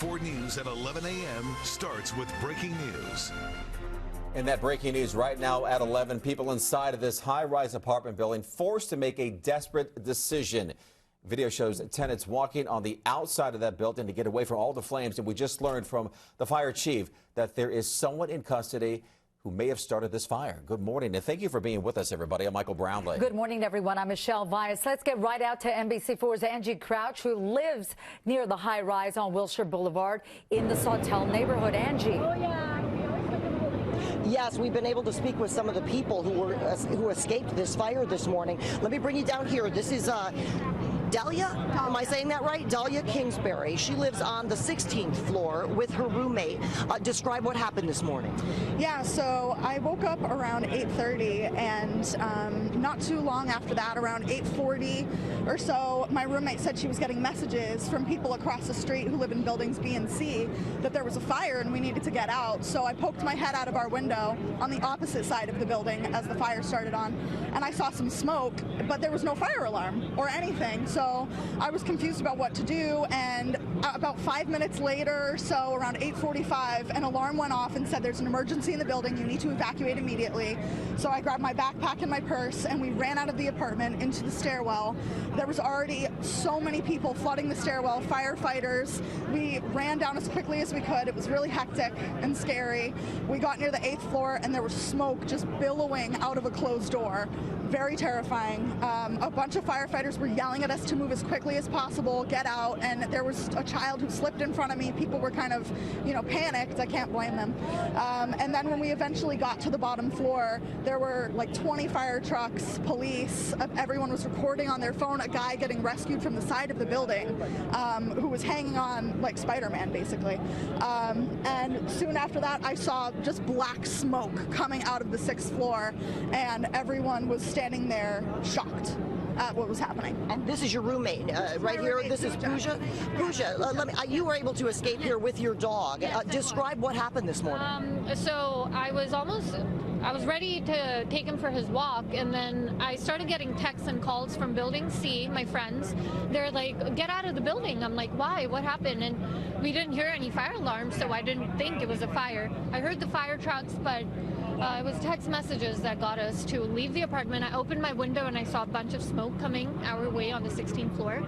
4 News at 11 a.m. starts with breaking news. And that breaking news right now at 11, people inside of this high-rise apartment building forced to make a desperate decision. Video shows tenants walking on the outside of that building to get away from all the flames. And we just learned from the fire chief that there is someone in custody who may have started this fire. Good morning, and thank you for being with us, everybody. I'm Michael Brownlee. Good morning, everyone. I'm Michelle Vyas. Let's get right out to NBC4's Angie Crouch, who lives near the high-rise on Wilshire Boulevard in the Sawtell neighborhood. Angie. Oh, yeah. Yes, we've been able to speak with some of the people who escaped this fire this morning. Let me bring you down here. This is Delia, am I saying that right? Delia Kingsbury. She lives on the 16th floor with her roommate. Describe what happened this morning. Yeah, so I woke up around 8:30, and not too long after that, around 8:40 or so, my roommate said she was getting messages from people across the street who live in buildings B and C that there was a fire and we needed to get out. So I poked my head out of our window on the opposite side of the building as the fire started on, and I saw some smoke, but there was no fire alarm or anything. So I was confused about what to do, and about 5 minutes later, so around 8:45, an alarm went off and said there's an emergency in the building, you need to evacuate immediately. So I grabbed my backpack and my purse and we ran out of the apartment into the stairwell. There was already so many people flooding the stairwell, firefighters. We ran down as quickly as we could. It was really hectic and scary. We got near the 8th floor and there was smoke just billowing out of a closed door. Very terrifying. A bunch of firefighters were yelling at us to move as quickly as possible, get out, and there was a child who slipped in front of me. People were kind of, panicked. I can't blame them. And then when we eventually got to the bottom floor, there were like 20 fire trucks, police, everyone was recording on their phone a guy getting rescued from the side of the building who was hanging on like Spider-Man, basically. And soon after that, I saw just black smoke coming out of the 6th floor, and everyone was standing there shocked at what was happening. And this is your roommate right here. Roommate, this is Pooja. Pooja, you were able to escape here with your dog. Describe what happened this morning. So I was ready to take him for his walk, and then I started getting texts and calls from Building C, my friends. They're like, get out of the building. I'm like, why? What happened? And we didn't hear any fire alarms, so I didn't think it was a fire. I heard the fire trucks, but it was text messages that got us to leave the apartment. I opened my window and I saw a bunch of smoke coming our way on the 16th floor.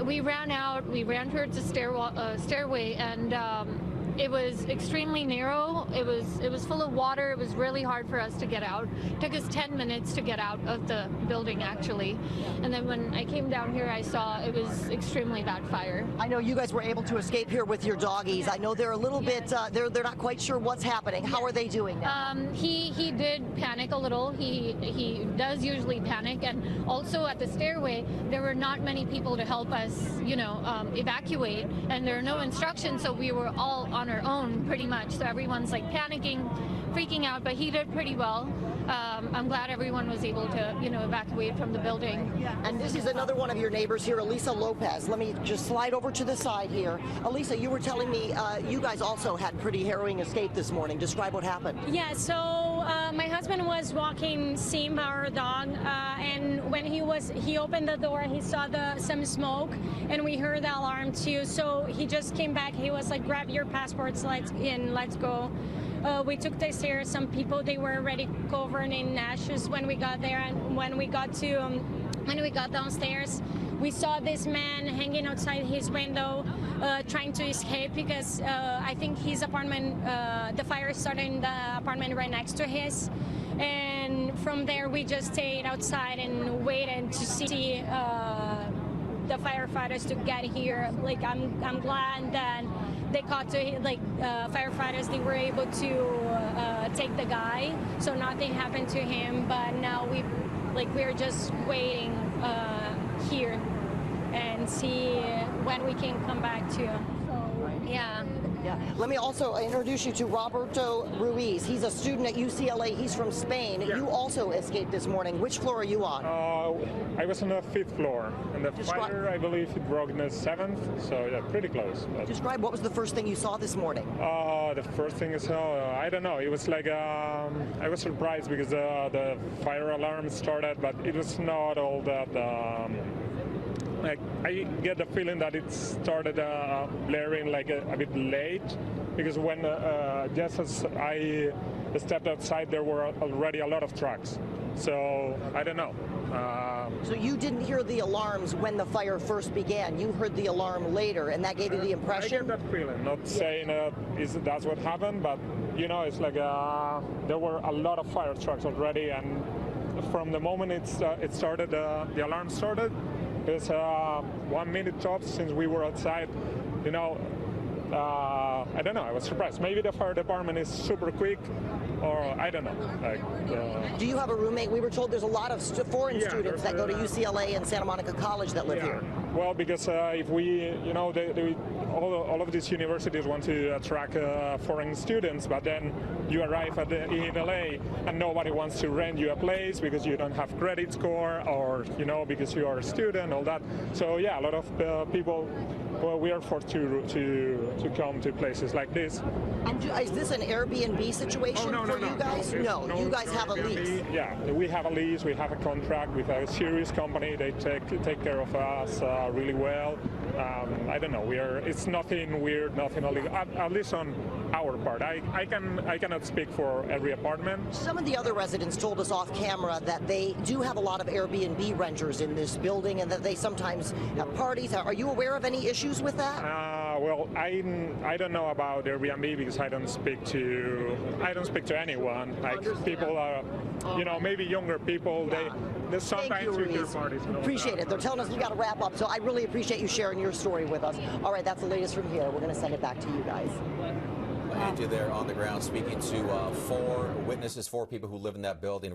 We ran out, we ran towards the stairway, and it was extremely narrow. It was full of water. It was really hard for us to get out. It took us 10 minutes to get out of the building, actually. And then when I came down here, I saw it was extremely bad fire. I know you guys were able to escape here with your doggies. I know they're a little bit, they're not quite sure what's happening. How are they doing now? He did panic a little. He does usually panic. And also at the stairway, there were not many people to help us, evacuate. And there are no instructions, so we were all on our own pretty much. So everyone's like panicking, freaking out, but he did pretty well. I'm glad everyone was able to, evacuate from the building. And this is another one of your neighbors here, Elisa Lopez. Let me just slide over to the side here. Elisa, you were telling me you guys also had pretty harrowing escape this morning. Describe what happened. Yeah, so my husband was walking Simba, our dog, and when he opened the door, he saw some smoke, and we heard the alarm too. So he just came back. He was like, grab your passports, let's go. We took the stairs. Some people, they were already covered in ashes when we got there, and when we got downstairs, we saw this man hanging outside his window, trying to escape because I think his apartment, the fire started in the apartment right next to his. And from there, we just stayed outside and waited to see the firefighters to get here. Like, I'm glad that they caught firefighters. They were able to take the guy, so nothing happened to him. But now we're just waiting here and see when we can come back to. Yeah. Let me also introduce you to Roberto Ruiz. He's a student at UCLA. He's from Spain. Yeah. You also escaped this morning. Which floor are you on? I was on the 5th floor, and the fire, I believe, it broke in the 7th, so yeah, pretty close. But describe what was the first thing you saw this morning? The first thing I saw, I don't know. It was like I was surprised because the fire alarm started, but it was not all that like, I get the feeling that it started blaring like a bit late, because when just as I stepped outside, there were already a lot of trucks. So I don't know. So you didn't hear the alarms when the fire first began. You heard the alarm later, and that gave you the impression? I get that feeling. Not saying that's what happened, but you know, it's like there were a lot of fire trucks already, and from the moment it started, the alarm started. It's 1 minute tops since we were outside. You know, I don't know. I was surprised. Maybe the fire department is super quick, or I don't know. Like, do you have a roommate? We were told there's a lot of foreign students that go to UCLA and Santa Monica College that live here. Well, because if we, you know, all of these universities want to attract foreign students, but then you arrive in LA and nobody wants to rent you a place because you don't have credit score, or you know, because you are a student, all that. So yeah, a lot of people. Well, we are forced to come to places like this. And is this an Airbnb situation for you guys? No, you guys have a lease. Yeah, we have a lease. We have a contract with a serious company. They take care of us really well. I don't know. It's nothing weird, nothing illegal. At least on our part. I cannot speak for every apartment. Some of the other residents told us off camera that they do have a lot of Airbnb renters in this building, and that they sometimes have parties. Are you aware of any issues with that? Well, I don't know about Airbnb because I don't speak to anyone. Like, people are, you know, maybe younger people. They sometimes with their parties. Appreciate it. They're telling us we got to wrap up, so I really appreciate you sharing your story with us. All right, that's the latest from here. We're going to send it back to you guys. Angie there on the ground speaking to 4 witnesses, 4 people who live in that building.